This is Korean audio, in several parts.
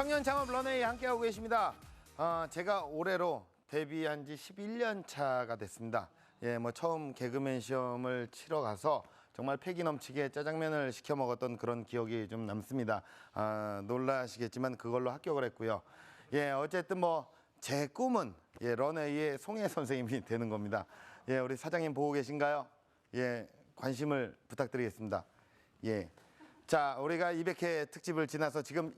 청년 창업 런웨이 함께하고 계십니다. 제가 올해로 데뷔한 지 11년 차가 됐습니다. 처음 개그맨 시험을 치러 가서 정말 패기 넘치게 짜장면을 시켜 먹었던 그런 기억이 좀 남습니다. 놀라시겠지만 그걸로 합격을 했고요. 어쨌든 제 꿈은 런웨이의 송혜 선생님이 되는 겁니다. 우리 사장님 보고 계신가요? 관심을 부탁드리겠습니다. 자, 우리가 200회 특집을 지나서 지금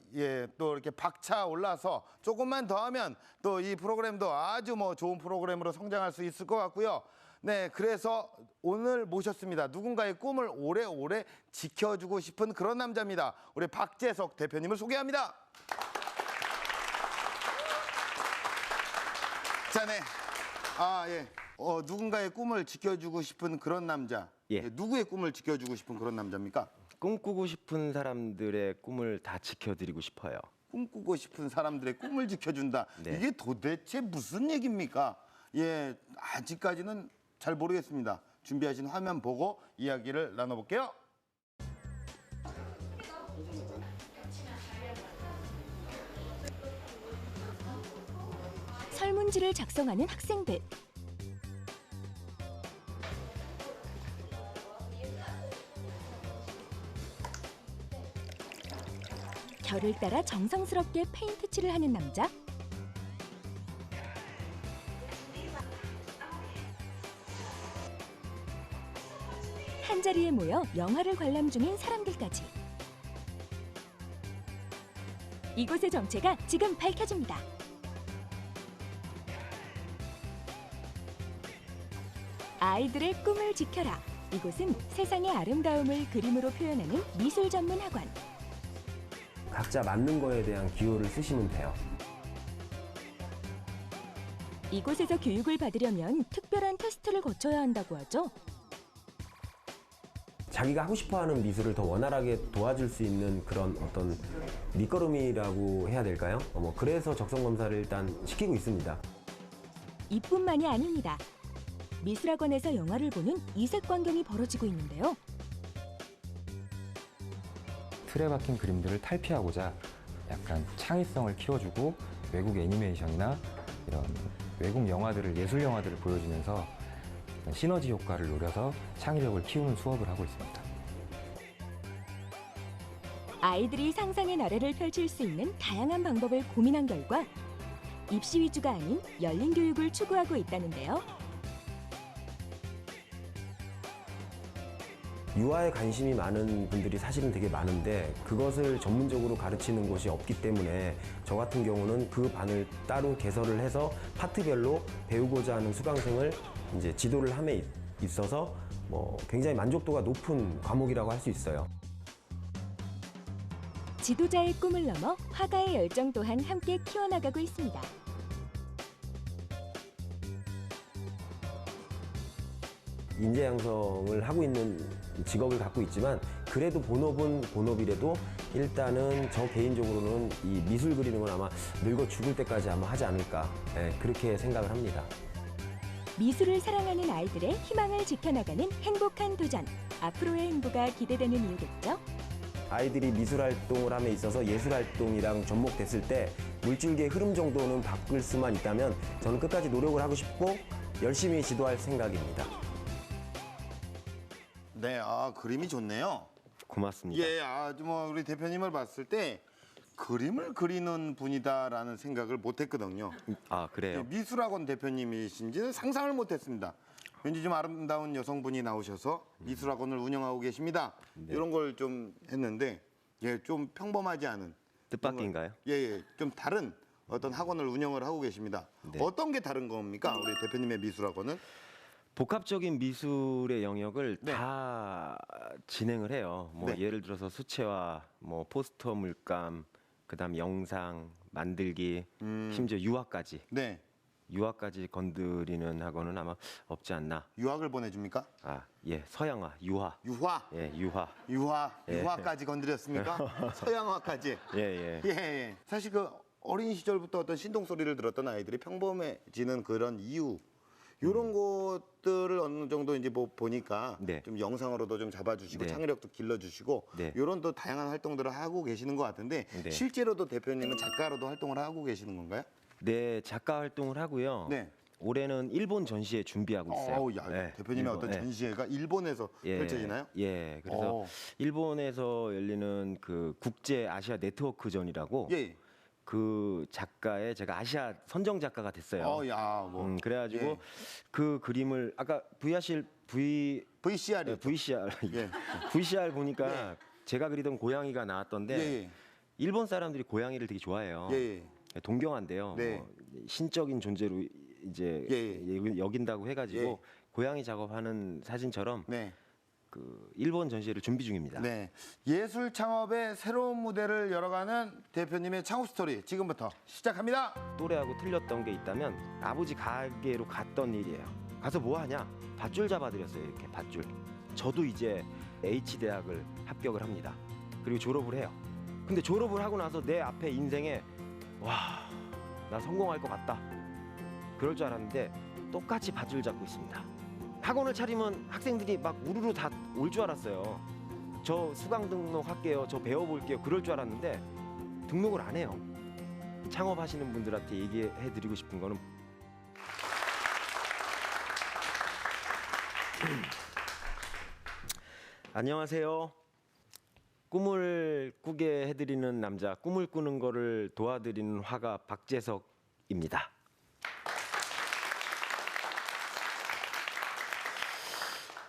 또 이렇게 박차 올라서 조금만 더 하면 또 이 프로그램도 아주 좋은 프로그램으로 성장할 수 있을 것 같고요. 그래서 오늘 모셨습니다. 누군가의 꿈을 오래오래 지켜주고 싶은 그런 남자입니다. 우리 박재석 대표님을 소개합니다. 자, 누군가의 꿈을 지켜주고 싶은 그런 남자. 누구의 꿈을 지켜주고 싶은 그런 남자입니까? 꿈꾸고 싶은 사람들의 꿈을 다 지켜드리고 싶어요. 꿈꾸고 싶은 사람들의 꿈을 지켜준다. 네. 이게 도대체 무슨 얘기입니까? 아직까지는 잘 모르겠습니다. 준비하신 화면 보고 이야기를 나눠볼게요. 설문지를 작성하는 학생들. 결을 따라 정성스럽게 페인트 칠을 하는 남자. 한자리에 모여 영화를 관람 중인 사람들까지. 이곳의 정체가 지금 밝혀집니다. 아이들의 꿈을 지켜라. 이곳은 세상의 아름다움을 그림으로 표현하는 미술 전문 학원. 각자 맞는 거에 대한 기호를 쓰시면 돼요. 이곳에서 교육을 받으려면 특별한 테스트를 거쳐야 한다고 하죠. 자기가 하고 싶어하는 미술을 더 원활하게 도와줄 수 있는 그런 어떤 밑거름이라고 해야 될까요? 그래서 적성검사를 일단 시키고 있습니다. 이뿐만이 아닙니다. 미술학원에서 영화를 보는 이색 광경이 벌어지고 있는데요. 틀에 박힌 그림들을 탈피하고자 약간 창의성을 키워주고 외국 애니메이션이나 이런 외국 영화들을, 예술 영화들을 보여주면서 시너지 효과를 노려서 창의력을 키우는 수업을 하고 있습니다. 아이들이 상상의 나래를 펼칠 수 있는 다양한 방법을 고민한 결과 입시 위주가 아닌 열린 교육을 추구하고 있다는데요. 유아에 관심이 많은 분들이 사실은 되게 많은데 그것을 전문적으로 가르치는 곳이 없기 때문에 저 같은 경우는 그 반을 따로 개설을 해서 파트별로 배우고자 하는 수강생을 이제 지도를 함에 있어서 굉장히 만족도가 높은 과목이라고 할 수 있어요. 지도자의 꿈을 넘어 화가의 열정 또한 함께 키워나가고 있습니다. 인재 양성을 하고 있는 직업을 갖고 있지만 그래도 본업은 본업이라도 일단은 저 개인적으로는 이 미술 그리는 건 아마 늙어 죽을 때까지 아마 하지 않을까 그렇게 생각을 합니다. 미술을 사랑하는 아이들의 희망을 지켜나가는 행복한 도전. 앞으로의 행보가 기대되는 이유겠죠? 아이들이 미술 활동을 함에 있어서 예술 활동이랑 접목됐을 때 물줄기의 흐름 정도는 바꿀 수만 있다면 저는 끝까지 노력을 하고 싶고 열심히 지도할 생각입니다. 그림이 좋네요. 고맙습니다. 아주 우리 대표님을 봤을 때 그림을 그리는 분이다라는 생각을 못했거든요. 아, 그래요? 미술학원 대표님이신지는 상상을 못했습니다. 왠지 좀 아름다운 여성분이 나오셔서 미술학원을 운영하고 계십니다. 네. 이런 걸 좀 했는데 좀 평범하지 않은 뜻밖인가요? 좀 다른 어떤 학원을 운영을 하고 계십니다. 네. 어떤 게 다른 겁니까? 우리 대표님의 미술학원은? 복합적인 미술의 영역을 네. 다 진행을 해요. 예를 들어서 수채화, 포스터 물감, 그다음 영상, 만들기, 심지어 유화까지. 네. 유화까지 건드리는 학원은 아마 없지 않나. 유학을 보내줍니까? 서양화, 유화. 유화? 유화. 유화까지 건드렸습니까? 서양화까지? 사실 그 어린 시절부터 어떤 신동 소리를 들었던 아이들이 평범해지는 그런 이유, 이런 것들을 어느 정도 이제 뭐 보니까 네. 좀 영상으로도 좀 잡아주시고 네. 창의력도 길러주시고 네. 이런 또 다양한 활동들을 하고 계시는 것 같은데 네. 실제로도 대표님은 작가로도 활동을 하고 계시는 건가요? 네, 작가 활동을 하고요. 네. 올해는 일본 전시회 준비하고 있어요. 어우, 야, 네, 대표님의 일본, 어떤 네. 전시회가 일본에서 펼쳐지나요? 예, 그래서 오. 일본에서 열리는 그 국제 아시아 네트워크전이라고 예. 그 작가의 제가 아시아 선정 작가가 됐어요. 야, 뭐 그래가지고 예. 그 그림을 아까 VCR이 예. VCR 보니까 제가 그리던 고양이가 나왔던데 예. 일본 사람들이 고양이를 되게 좋아해요. 예. 동경한대요. 네. 뭐 신적인 존재로 이제 여긴다고 해가지고 예. 고양이 작업하는 사진처럼 네. 그 일본 전시회를 준비 중입니다. 네. 예술 창업의 새로운 무대를 열어가는 대표님의 창업 스토리 지금부터 시작합니다. 또래하고 틀렸던 게 있다면 아버지 가게로 갔던 일이에요. 가서 뭐 하냐? 밧줄 잡아드렸어요. 이렇게 밧줄. 저도 이제 H대학을 합격을 합니다. 그리고 졸업을 해요. 근데 졸업을 하고 나서 내 앞에 인생에 와, 나 성공할 것 같다. 그럴 줄 알았는데 똑같이 밧줄 잡고 있습니다. 학원을 차리면 학생들이 막 우르르 다 올 줄 알았어요. 저 수강 등록할게요. 저 배워볼게요. 그럴 줄 알았는데 등록을 안 해요. 창업하시는 분들한테 얘기해드리고 싶은 거는 안녕하세요. 꿈을 꾸게 해드리는 남자, 꿈을 꾸는 거를 도와드리는 화가 박재석입니다.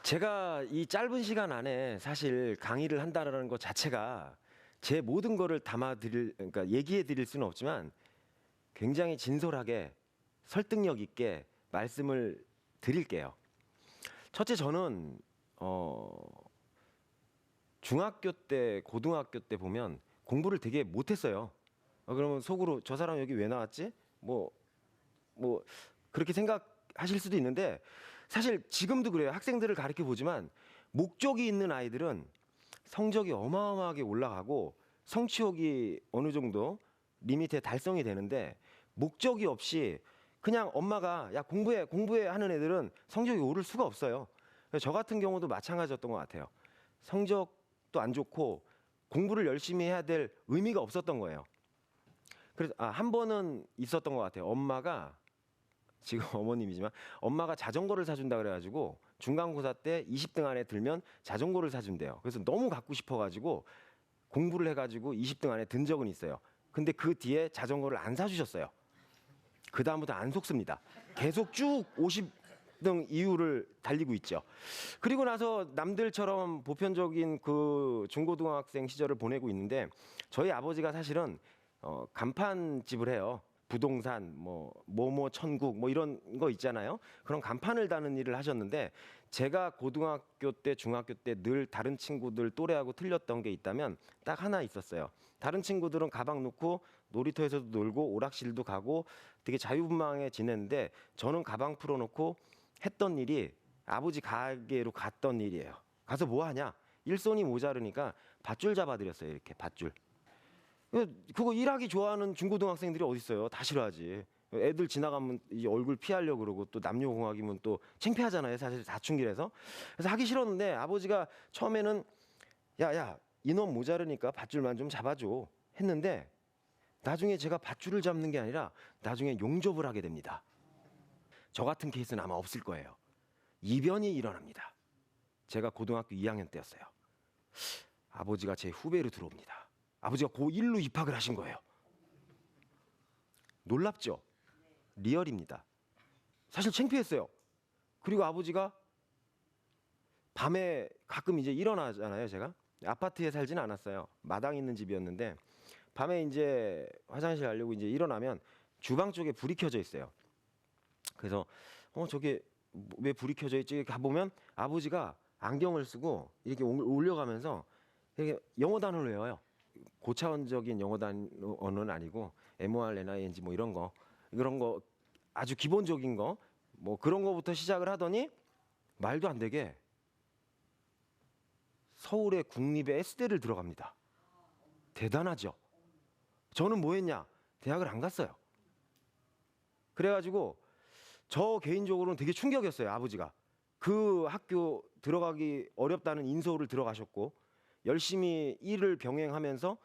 제가 이 짧은 시간 안에 사실 강의를 한다는 것 자체가 제 모든 거를 그러니까 얘기해 드릴 수는 없지만 굉장히 진솔하게 설득력 있게 말씀을 드릴게요. 첫째, 저는 중학교 때, 고등학교 때 보면 공부를 되게 못했어요. 그러면 속으로 저 사람 여기 왜 나왔지? 뭐 그렇게 생각하실 수도 있는데 사실 지금도 그래요. 학생들을 가르쳐 보지만 목적이 있는 아이들은 성적이 어마어마하게 올라가고 성취욕이 어느 정도 리미트에 달성이 되는데 목적이 없이 그냥 엄마가 야 공부해 하는 애들은 성적이 오를 수가 없어요. 저 같은 경우도 마찬가지였던 것 같아요. 성적도 안 좋고 공부를 열심히 해야 될 의미가 없었던 거예요. 그래서 한 번은 있었던 것 같아요. 엄마가 지금 어머님이지만 엄마가 자전거를 사준다 그래가지고 중간고사 때 20등 안에 들면 자전거를 사준대요. 그래서 너무 갖고 싶어가지고 공부를 해가지고 20등 안에 든 적은 있어요. 근데 그 뒤에 자전거를 안 사주셨어요. 그 다음부터 안 속습니다. 계속 쭉 50등 이후를 달리고 있죠. 그리고 나서 남들처럼 보편적인 그 중고등학생 시절을 보내고 있는데 저희 아버지가 사실은 간판집을 해요. 부동산, 뭐뭐 천국, 뭐 이런 거 있잖아요. 그런 간판을 다는 일을 하셨는데 제가 고등학교 때, 중학교 때 늘 다른 친구들 또래하고 틀렸던 게 있다면 딱 하나 있었어요. 다른 친구들은 가방 놓고 놀이터에서도 놀고 오락실도 가고 되게 자유분방하게 지냈는데 저는 가방 풀어놓고 했던 일이 아버지 가게로 갔던 일이에요. 가서 뭐 하냐? 일손이 모자르니까 밧줄 잡아드렸어요. 이렇게 밧줄. 그거 일하기 좋아하는 중고등학생들이 어디 있어요? 다 싫어하지. 애들 지나가면 이 얼굴 피하려고 그러고 또 남녀공학이면 또 창피하잖아요. 사실 사춘기라서. 그래서 하기 싫었는데 아버지가 처음에는 야 인원 모자르니까 밧줄만 좀 잡아줘 했는데 나중에 제가 밧줄을 잡는 게 아니라 나중에 용접을 하게 됩니다. 저 같은 케이스는 아마 없을 거예요. 이변이 일어납니다. 제가 고등학교 2학년 때였어요. 아버지가 제 후배로 들어옵니다. 아버지가 고1로 입학을 하신 거예요. 놀랍죠? 리얼입니다. 사실 창피했어요. 그리고 아버지가 밤에 가끔 이제 일어나잖아요. 제가 아파트에 살지는 않았어요. 마당 있는 집이었는데 밤에 이제 화장실 가려고 이제 일어나면 주방 쪽에 불이 켜져 있어요. 그래서 저게 왜 불이 켜져 있지? 가보면 아버지가 안경을 쓰고 이렇게 올려가면서 이렇게 영어 단어를 외워요. 고차원적인 영어 단어는 아니고 MORNING 뭐 이런 거 아주 기본적인 거 뭐 그런 거부터 시작을 하더니 말도 안 되게 서울의 국립의 S대를 들어갑니다. 대단하죠. 저는 뭐 했냐? 대학을 안 갔어요. 그래가지고 저 개인적으로는 되게 충격이었어요. 아버지가 그 학교 들어가기 어렵다는 인서울을 들어가셨고 열심히 일을 병행하면서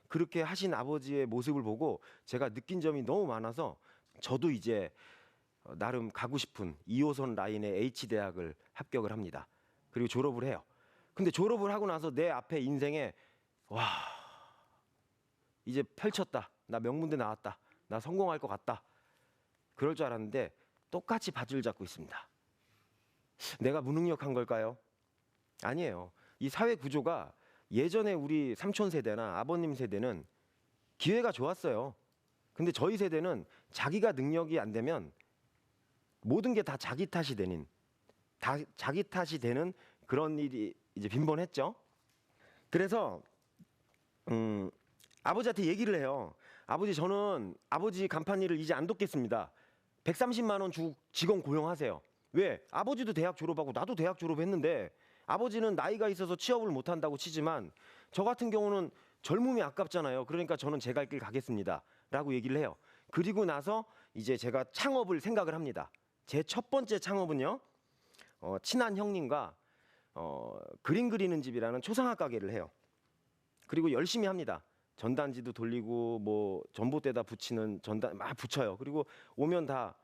그렇게 하신 아버지의 모습을 보고 제가 느낀 점이 너무 많아서 저도 이제 나름 가고 싶은 2호선 라인의 H대학을 합격을 합니다. 그리고 졸업을 해요. 근데 졸업을 하고 나서 내 앞에 인생에 와 이제 펼쳤다. 나 명문대 나왔다. 나 성공할 것 같다. 그럴 줄 알았는데 똑같이 밧줄 잡고 있습니다. 내가 무능력한 걸까요? 아니에요. 이 사회 구조가 예전에 우리 삼촌 세대나 아버님 세대는 기회가 좋았어요. 근데 저희 세대는 자기가 능력이 안 되면 모든 게 다 자기 탓이 되는 자기 탓이 되는 그런 일이 이제 빈번했죠. 그래서 아버지한테 얘기를 해요. 아버지 저는 아버지 간판 일을 이제 안 돕겠습니다. 130만 원 주고 직원 고용하세요. 왜? 아버지도 대학 졸업하고 나도 대학 졸업했는데 아버지는 나이가 있어서 취업을 못 한다고 치지만 저 같은 경우는 젊음이 아깝잖아요. 그러니까 저는 제 갈 길 가겠습니다. 라고 얘기를 해요. 그리고 나서 이제 제가 창업을 생각을 합니다. 제 첫 번째 창업은요. 친한 형님과 그림 그리는 집이라는 초상화 가게를 해요. 그리고 열심히 합니다. 전단지도 돌리고 뭐 전봇대다 붙이는 전단 막 붙여요. 그리고 오면 다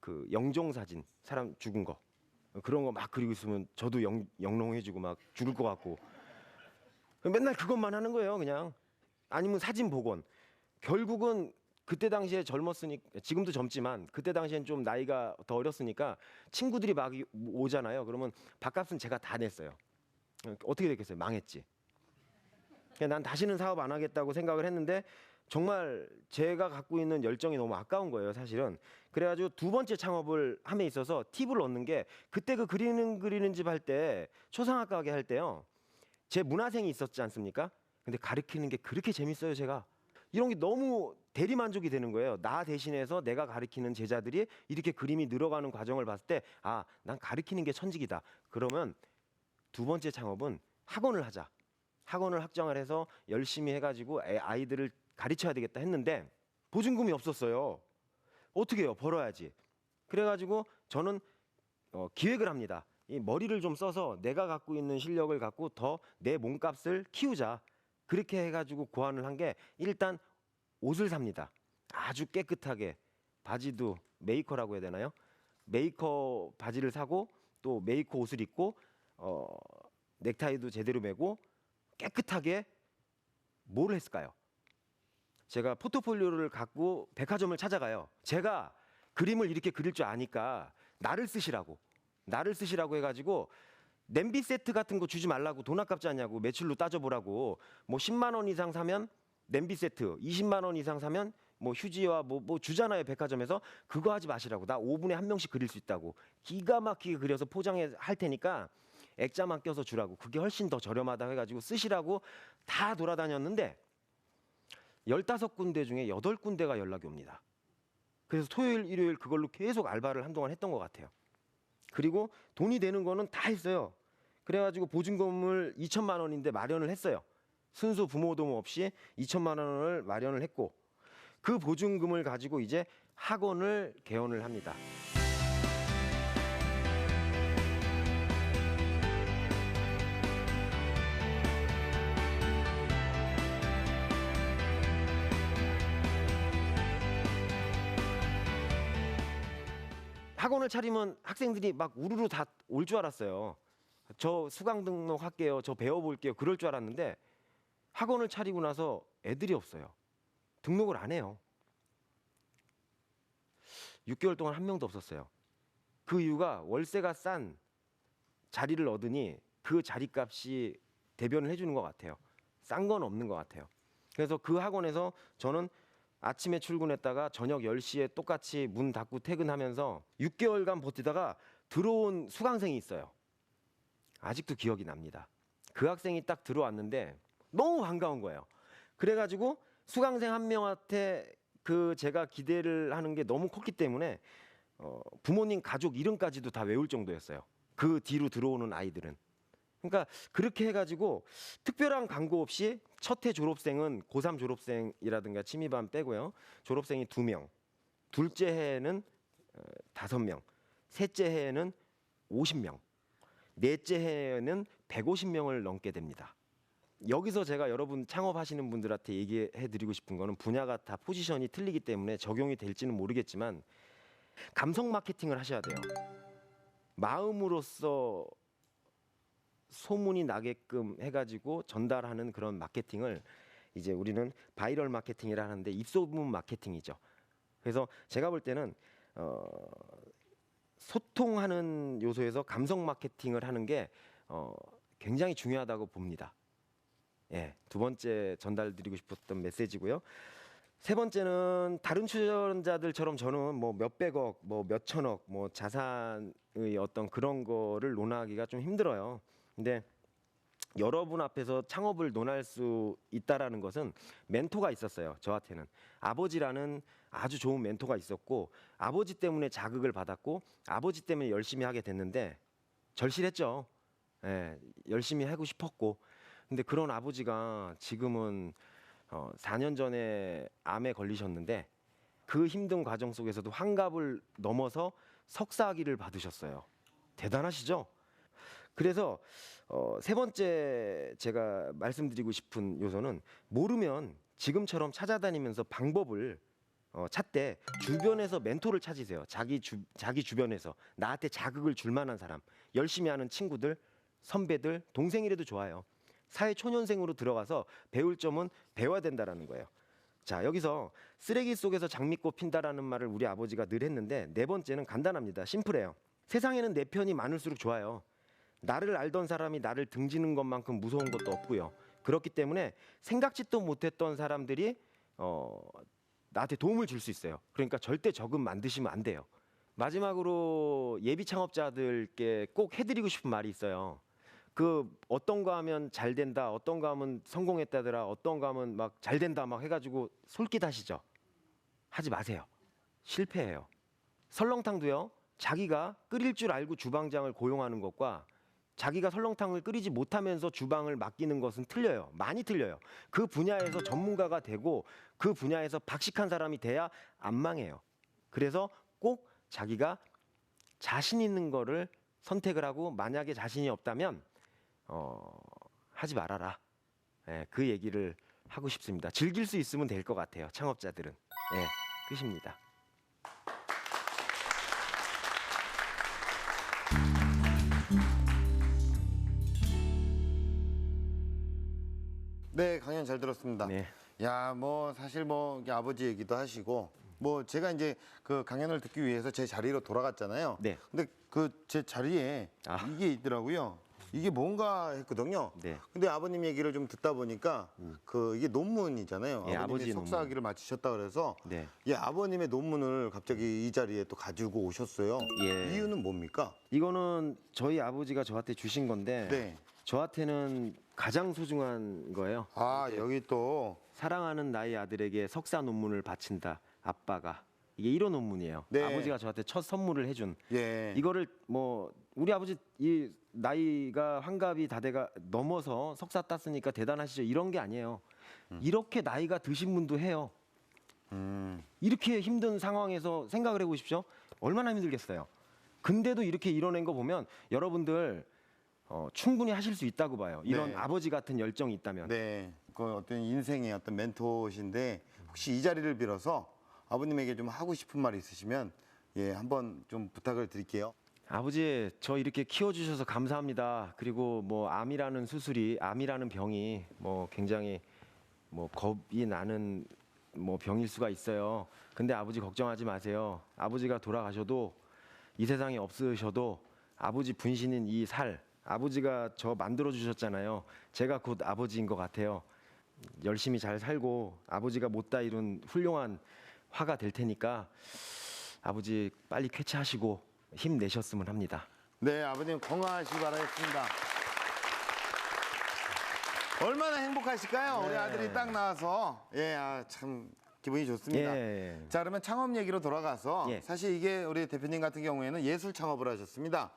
그 영정 사진 사람 죽은 거 그런 거 막 그리고 있으면 저도 영롱해지고 막 죽을 것 같고 맨날 그것만 하는 거예요. 그냥 아니면 사진 복원. 결국은 그때 당시에 젊었으니까 지금도 젊지만 그때 당시엔 좀 나이가 더 어렸으니까 친구들이 막 오잖아요. 그러면 밥값은 제가 다 냈어요. 어떻게 됐겠어요? 망했지. 난 다시는 사업 안 하겠다고 생각을 했는데 정말 제가 갖고 있는 열정이 너무 아까운 거예요, 사실은. 그래가지고 두 번째 창업을 함에 있어서 팁을 얻는 게 그때 그 그리는 집 할 때 초상화 가게 할 때요. 제 문화생이 있었지 않습니까? 근데 가르치는 게 그렇게 재밌어요, 제가. 이런 게 너무 대리만족이 되는 거예요. 나 대신해서 내가 가르치는 제자들이 이렇게 그림이 늘어가는 과정을 봤을 때 아, 난 가르치는 게 천직이다. 그러면 두 번째 창업은 학원을 하자. 학원을 확정을 해서 열심히 해가지고 아이들을 가르쳐야 되겠다 했는데 보증금이 없었어요. 어떻게 해요? 벌어야지. 그래가지고 저는 기획을 합니다. 이 머리를 좀 써서 내가 갖고 있는 실력을 갖고 더 내 몸값을 키우자. 그렇게 해가지고 고안을 한 게 일단 옷을 삽니다. 아주 깨끗하게 바지도 메이커라고 해야 되나요? 메이커 바지를 사고 또 메이커 옷을 입고 넥타이도 제대로 매고 깨끗하게 뭘 했을까요? 제가 포트폴리오를 갖고 백화점을 찾아가요. 제가 그림을 이렇게 그릴 줄 아니까 나를 쓰시라고 해가지고 냄비 세트 같은 거 주지 말라고 돈 아깝지 않냐고 매출로 따져보라고 뭐 10만 원 이상 사면 냄비 세트 20만 원 이상 사면 뭐 휴지와 뭐 주잖아요 백화점에서 그거 하지 마시라고 나 5분에 한 명씩 그릴 수 있다고 기가 막히게 그려서 포장해 할 테니까 액자만 껴서 주라고 그게 훨씬 더 저렴하다 해가지고 쓰시라고 다 돌아다녔는데 15군데 중에 8군데가 연락이 옵니다. 그래서 토요일 일요일 그걸로 계속 알바를 한동안 했던 것 같아요. 그리고 돈이 되는 거는 다 했어요. 그래가지고 보증금을 2천만 원인데 마련을 했어요. 순수 부모 도움 없이 2천만 원을 마련을 했고 그 보증금을 가지고 이제 학원을 개원을 합니다. 학원을 차리면 학생들이 막 우르르 다 올 줄 알았어요. 저 수강 등록할게요. 저 배워볼게요. 그럴 줄 알았는데 학원을 차리고 나서 애들이 없어요. 등록을 안 해요. 6개월 동안 한 명도 없었어요. 그 이유가 월세가 싼 자리를 얻으니 그 자리값이 대변을 해주는 것 같아요. 싼 건 없는 것 같아요. 그래서 그 학원에서 저는 아침에 출근했다가 저녁 10시에 똑같이 문 닫고 퇴근하면서 6개월간 버티다가 들어온 수강생이 있어요. 아직도 기억이 납니다. 그 학생이 딱 들어왔는데 너무 반가운 거예요. 그래가지고 수강생 한 명한테 그 제가 기대를 하는 게 너무 컸기 때문에 부모님 가족 이름까지도 다 외울 정도였어요. 그 뒤로 들어오는 아이들은. 그러니까 그렇게 해가지고 특별한 광고 없이 첫 해 졸업생은 고3 졸업생이라든가 취미반 빼고요. 졸업생이 2명. 둘째 해에는 5명, 셋째 해에는 50명, 넷째 해에는 150명을 넘게 됩니다. 여기서 제가 여러분 창업하시는 분들한테 얘기해 드리고 싶은 거는 분야가 다 포지션이 틀리기 때문에 적용이 될지는 모르겠지만 감성 마케팅을 하셔야 돼요. 마음으로써 소문이 나게끔 해가지고 전달하는 그런 마케팅을 이제 우리는 바이럴 마케팅이라 하는데 입소문 마케팅이죠. 그래서 제가 볼 때는 소통하는 요소에서 감성 마케팅을 하는 게 굉장히 중요하다고 봅니다. 예, 두 번째 전달드리고 싶었던 메시지고요. 세 번째는 다른 출연자들처럼 저는 뭐 몇백억, 뭐 몇천억, 뭐 자산의 어떤 그런 거를 논하기가 좀 힘들어요. 근데 여러분 앞에서 창업을 논할 수 있다라는 것은 멘토가 있었어요. 저한테는 아버지라는 아주 좋은 멘토가 있었고 아버지 때문에 자극을 받았고 아버지 때문에 열심히 하게 됐는데 절실했죠. 예, 열심히 하고 싶었고 근데 그런 아버지가 지금은 4년 전에 암에 걸리셨는데 그 힘든 과정 속에서도 환갑을 넘어서 석사학위를 받으셨어요. 대단하시죠? 그래서 세 번째 제가 말씀드리고 싶은 요소는 모르면 지금처럼 찾아다니면서 방법을 찾되 주변에서 멘토를 찾으세요. 자기 주변에서 나한테 자극을 줄 만한 사람, 열심히 하는 친구들, 선배들, 동생이라도 좋아요. 사회 초년생으로 들어가서 배울 점은 배워야 된다라는 거예요. 자, 여기서 쓰레기 속에서 장미꽃 핀다라는 말을 우리 아버지가 늘 했는데 네 번째는 간단합니다. 심플해요. 세상에는 내 편이 많을수록 좋아요. 나를 알던 사람이 나를 등지는 것만큼 무서운 것도 없고요. 그렇기 때문에 생각지도 못했던 사람들이 나한테 도움을 줄 수 있어요. 그러니까 절대 적응 만드시면 안 돼요. 마지막으로 예비 창업자들께 꼭 해드리고 싶은 말이 있어요. 그 어떤 거 하면 잘 된다, 어떤 거 하면 성공했다더라, 어떤 거 하면 막 잘 된다 막 해가지고 솔깃하시죠. 하지 마세요. 실패해요. 설렁탕도요. 자기가 끓일 줄 알고 주방장을 고용하는 것과 자기가 설렁탕을 끓이지 못하면서 주방을 맡기는 것은 틀려요. 많이 틀려요. 그 분야에서 전문가가 되고 그 분야에서 박식한 사람이 돼야 안 망해요. 그래서 꼭 자기가 자신 있는 거를 선택을 하고 만약에 자신이 없다면 하지 말아라. 예, 그 얘기를 하고 싶습니다. 즐길 수 있으면 될 것 같아요. 창업자들은. 예, 끝입니다. 네, 강연 잘 들었습니다. 네. 야, 뭐 사실 뭐 이게 아버지 얘기도 하시고 뭐 제가 이제 그 강연을 듣기 위해서 제 자리로 돌아갔잖아요. 네. 근데 그 제 자리에 이게 있더라고요. 이게 뭔가 했거든요. 네. 근데 아버님 얘기를 좀 듣다 보니까 그 이게 논문이잖아요. 예, 아버님이 아버지 석사학위를 마치셨다 그래서 네. 예, 아버님의 논문을 갑자기 이 자리에 또 가지고 오셨어요. 예. 이유는 뭡니까? 이거는 저희 아버지가 저한테 주신 건데 네. 저한테는 가장 소중한 거예요. 아, 여기 또 사랑하는 나의 아들에게 석사 논문을 바친다. 아빠가. 이게 1호 논문이에요. 네. 아버지가 저한테 첫 선물을 해준. 예. 이거를 뭐 우리 아버지 이 나이가 환갑이 다 돼가 넘어서 석사 땄으니까 대단하시죠. 이런 게 아니에요. 이렇게 나이가 드신 분도 해요. 이렇게 힘든 상황에서 생각을 해보십시오. 얼마나 힘들겠어요. 근데도 이렇게 이뤄낸 거 보면 여러분들 충분히 하실 수 있다고 봐요. 이런 네. 아버지 같은 열정이 있다면. 네, 그 어떤 인생의 어떤 멘토신데 혹시 이 자리를 빌어서 아버님에게 좀 하고 싶은 말 있으시면 예, 한번 좀 부탁을 드릴게요. 아버지, 저 이렇게 키워주셔서 감사합니다. 그리고 뭐 암이라는 병이 뭐 굉장히 뭐 겁이 나는 뭐 병일 수가 있어요. 근데 아버지 걱정하지 마세요. 아버지가 돌아가셔도 이 세상에 없으셔도 아버지 분신인 이 살, 아버지가 저 만들어 주셨잖아요. 제가 곧 아버지인 것 같아요. 열심히 잘 살고 아버지가 못다 이룬 훌륭한 화가 될 테니까 아버지 빨리 쾌차하시고 힘내셨으면 합니다. 네, 아버님 건강하시기 바라겠습니다. 얼마나 행복하실까요? 우리 아들이 딱 나와서 예, 참 기분이 좋습니다. 예. 자, 그러면 창업 얘기로 돌아가서 예. 사실 이게 우리 대표님 같은 경우에는 예술 창업을 하셨습니다.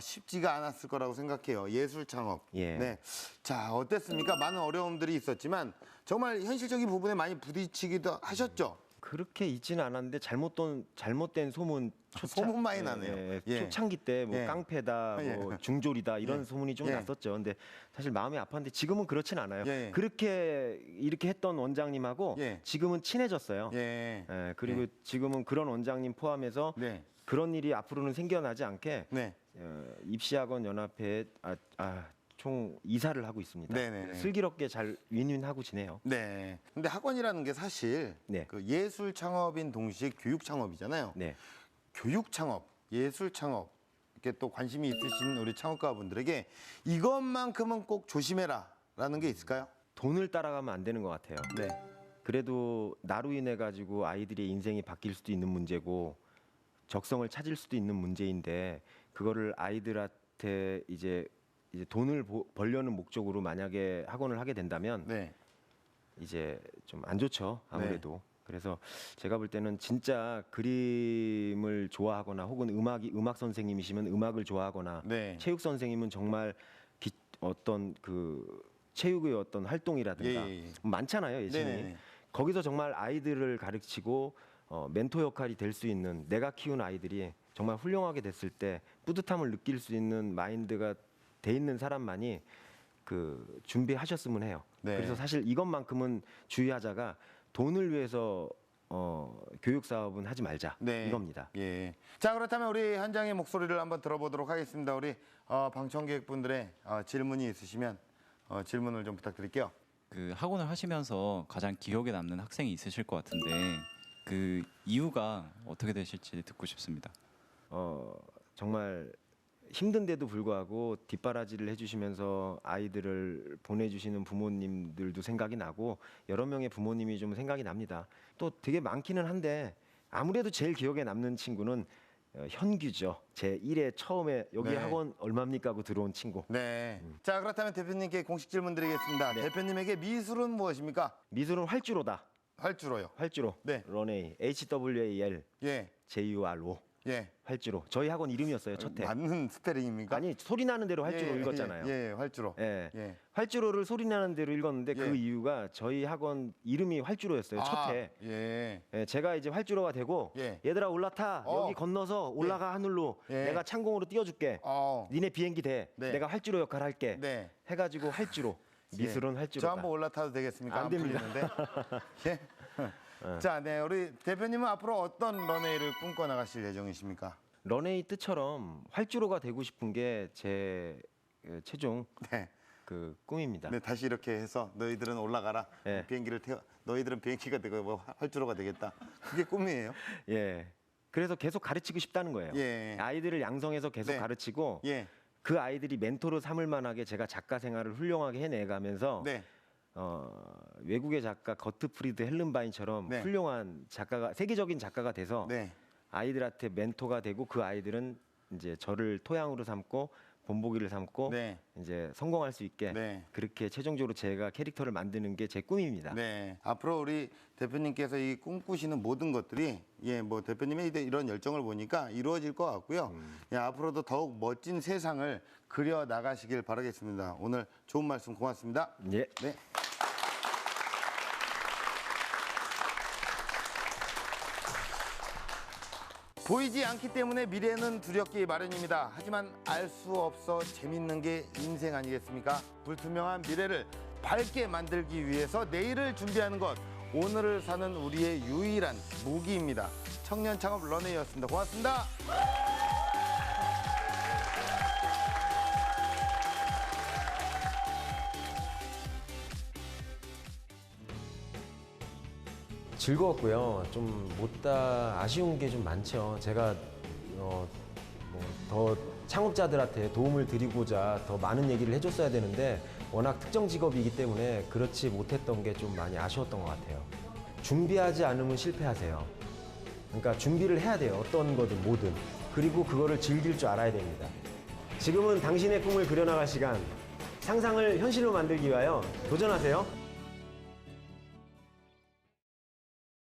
쉽지가 않았을 거라고 생각해요. 예술 창업. 예. 네. 자, 어땠습니까? 많은 어려움들이 있었지만 정말 현실적인 부분에 많이 부딪히기도 하셨죠. 그렇게 있지는 않았는데 잘못된 소문 소문 많이 나네요. 예. 초창기 때 뭐 예. 깡패다, 뭐 예. 중졸이다 이런 예. 소문이 좀 예. 났었죠. 근데 사실 마음이 아팠는데 지금은 그렇진 않아요. 예. 그렇게 이렇게 했던 원장님하고 예. 지금은 친해졌어요. 예. 예, 그리고 지금은 그런 원장님 포함해서 네. 그런 일이 앞으로는 생겨나지 않게 네. 입시학원 연합회에 총 이사를 하고 있습니다. 네네네. 슬기롭게 잘 윈윈하고 지내요. 네. 근데 학원이라는 게 사실 네. 그 예술 창업인 동시에 교육 창업이잖아요. 네. 교육 창업, 예술 창업 이렇게 또 관심이 있으신 우리 창업가분들에게 이것만큼은 꼭 조심해라라는 게 있을까요? 돈을 따라가면 안 되는 것 같아요. 네. 그래도 나로 인해 가지고 아이들의 인생이 바뀔 수도 있는 문제고 적성을 찾을 수도 있는 문제인데 그거를 아이들한테 이제 돈을 벌려는 목적으로 만약에 학원을 하게 된다면 네. 이제 좀 안 좋죠. 아무래도. 그래서 제가 볼 때는 진짜 그림을 좋아하거나 혹은 음악 선생님이시면 음악을 좋아하거나 네. 체육 선생님은 정말 어떤 그 체육의 어떤 활동이라든가 예. 많잖아요, 예시이. 네네네. 거기서 정말 아이들을 가르치고 멘토 역할이 될 수 있는 내가 키운 아이들이 정말 훌륭하게 됐을 때 뿌듯함을 느낄 수 있는 마인드가 돼 있는 사람만이 그 준비하셨으면 해요. 네. 그래서 사실 이것만큼은 주의하자가 돈을 위해서 교육 사업은 하지 말자 네. 이겁니다. 예. 자, 그렇다면 우리 한장의 목소리를 한번 들어보도록 하겠습니다. 우리 방청객분들의 질문이 있으시면 질문을 좀 부탁드릴게요. 그 학원을 하시면서 가장 기억에 남는 학생이 있으실 것 같은데 그 이유가 어떻게 되실지 듣고 싶습니다. 정말 힘든데도 불구하고 뒷바라지를 해주시면서 아이들을 보내주시는 부모님들도 생각이 나고 여러 명의 부모님이 좀 생각이 납니다. 또 되게 많기는 한데 아무래도 제일 기억에 남는 친구는 현규죠. 제 1회 처음에 여기 네. 학원 얼마입니까 하고 들어온 친구. 네. 자, 그렇다면 대표님께 공식 질문 드리겠습니다. 네. 대표님에게 미술은 무엇입니까? 미술은 활주로다. 활주로요. 활주로. 네. 런웨이. HWAL. 예. JURO. 예. 활주로. 저희 학원 이름이었어요. 첫 해. 맞는 스페링입니까? 아니 소리 나는 대로 활주로 읽었잖아요. 예, 활주로. 예. 예. 활주로를 소리 나는 대로 읽었는데 예. 그 이유가 저희 학원 이름이 활주로였어요. 첫 해. 예. 예, 제가 이제 활주로가 되고 예. 얘들아 올라타 여기 건너서 올라가 하늘로 예. 내가 창공으로 띄워줄게. 니네 비행기 돼. 네. 내가 활주로 역할 할게. 네. 해가지고 활주로. 미술은 저 활주로다. 한번 올라타도 되겠습니까? 안 됩니다. 풀리는데. 예. 자, 네, 우리 대표님은 앞으로 어떤 런웨이를 꿈꿔 나가실 예정이십니까? 런웨이 뜻처럼 활주로가 되고 싶은 게 제 최종 네. 그 꿈입니다. 네, 다시 이렇게 해서 너희들은 올라가라. 네. 비행기를 태워. 너희들은 비행기가 되고 뭐 활주로가 되겠다. 그게 꿈이에요. 예. 그래서 계속 가르치고 싶다는 거예요. 예. 아이들을 양성해서 계속 네. 가르치고 예. 그 아이들이 멘토로 삼을 만하게 제가 작가 생활을 훌륭하게 해내가면서 네. 외국의 작가 거트프리드 헬른바인처럼 네. 훌륭한 작가가 세계적인 작가가 돼서 네. 아이들한테 멘토가 되고 그 아이들은 이제 저를 토양으로 삼고 본보기를 삼고 네. 이제 성공할 수 있게 네. 그렇게 최종적으로 제가 캐릭터를 만드는 게 제 꿈입니다. 네. 앞으로 우리 대표님께서 이 꿈꾸시는 모든 것들이 뭐 대표님의 이런 열정을 보니까 이루어질 것 같고요. 앞으로도 더욱 멋진 세상을 그려 나가시길 바라겠습니다. 오늘 좋은 말씀 고맙습니다. 예. 네. 보이지 않기 때문에 미래는 두렵기 마련입니다. 하지만 알 수 없어 재밌는 게 인생 아니겠습니까? 불투명한 미래를 밝게 만들기 위해서 내일을 준비하는 것, 오늘을 사는 우리의 유일한 무기입니다. 청년 창업 런웨이였습니다. 고맙습니다. 즐거웠고요. 좀 못다 아쉬운 게 좀 많죠. 제가 뭐 더 창업자들한테 도움을 드리고자 더 많은 얘기를 해줬어야 되는데 워낙 특정 직업이기 때문에 그렇지 못했던 게 좀 많이 아쉬웠던 것 같아요. 준비하지 않으면 실패하세요. 그러니까 준비를 해야 돼요. 어떤 거든 뭐든. 그리고 그거를 즐길 줄 알아야 됩니다. 지금은 당신의 꿈을 그려나갈 시간, 상상을 현실로 만들기 위하여 도전하세요.